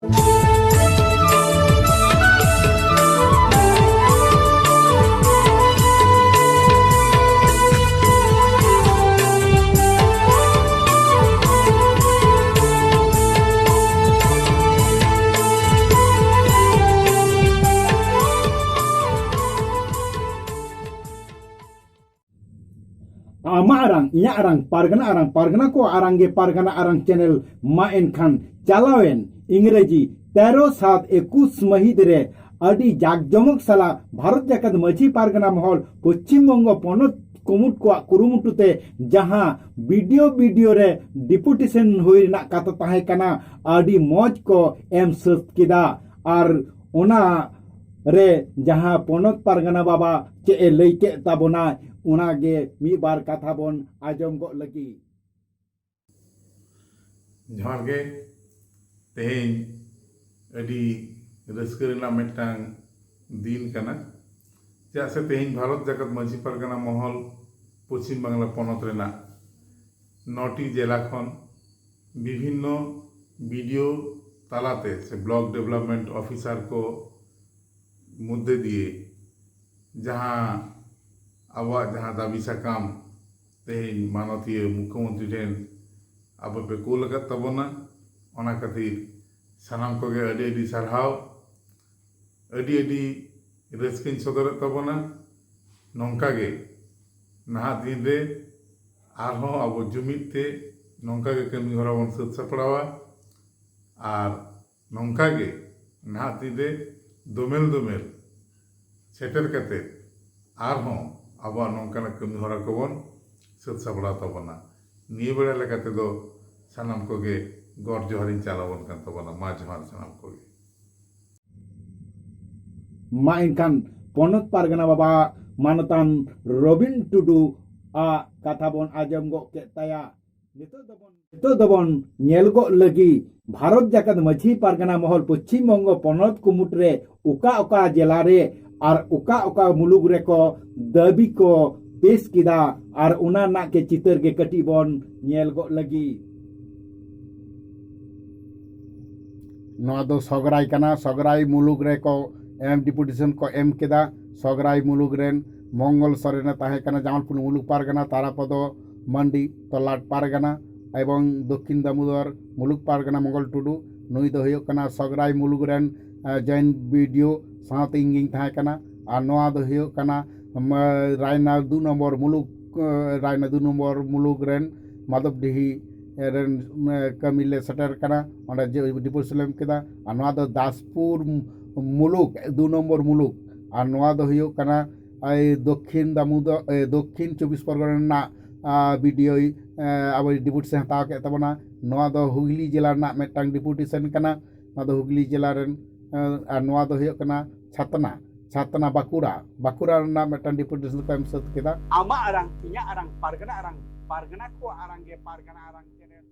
Ama arang, inya arang, pargana ko arange pargana arang channel ma enkhan chalawen इंग्रेजी 13/7/21 महिदरे अडी जाकजमक साला भारत जाकत मझी पारगना महल पश्चिम बंग पनत कुमुट को कुरुमुटुते जहां video रे डिपुटेशन हुई ना कथा ताहे कना अडी मौज को एम सत किदा और ओना रे जहां पनत पारगना बाबा चे लैके ताबोना उनागे मी बार कथा बोन आजम गो लगी जहारगे तेहें अडी रस्करेना मेटांग दिन कना चेदा से तेहें भारत जाकत मझी पारगना महल पश्चिम बांगला पनत रेना 9टी जिला खन विभिन्न वीडियो तालाते से ब्लॉक डेवलपमेंट ऑफिसर को मुद्दे दिए जहां आवा जहां दाबी साकाम तेहें मानवीय मुख्यमंत्री ठेन अब पे कोल तबना ओना खातिर सानाम को अडी अडी सारहाव अडी अडी रस्किन सदर तबना नौका गे नहा दिन रे आरहों अब जुमिते नौका गे कमी हरा बन सत सपड़ावा और नौका गे नहा दिन रे दोमेल दोमेल सेटर कते आरहों अब नौका कमी हरा को बन सत सपड़ा तबना निये बेड़ा लेकाते दो सानाम को गे गौर जोहरिन चालावन kan tabana ma johar sanam koge ma inkan ponot pargana baba manatan robin tudu a kata bon ajam go ke taya nito dobon nyel go lagi bharot jakat machi pargana mohol Paschim Banga ponot kumut re uka jela re ar uka mulug re ko dabi ko पेश किदा और उना ना के चितर के कटी bone nyel go lagi दो सगराई कना सगराई मुलुग रे को एम डिपुटेशन को एम केदा सगराई मुलुग रेन मंगल सरेन ताहे कना जामलपुर मुलुग पारगना तारापद मंडी तलाट पारगना एवं दक्षिण दामोदर मुलुग पारगना मंगल टुडू नुई दो हुयो कना सगराई मुलुग रेन जैन वीडियो साथ इंगिंग ताहे कना और नोआ दो हुयो कना रायना 2 नंबर मुलुग रेन माधवडीही रेन कमिले सटर कना ओंडे डिपोजिशन केदा और नोआ दो दासपुर मुलुग 2 नंबर मुलुग और नोआ दो हुयो कना दक्षिण दामोदर दक्षिण 24 परगना वीडियो अब डिपुटेशन हताव के तबना नोआ दो हुगली जिला ना मेटांग डिपुटेशन कना नोआ दो हुगली जिला रेन और नोआ दो हुयो कना छातना बाकुरा ना मेटांग डिपुटेशन को एम सत केदा ama arang inya arang pargana ko arange pargana arang channel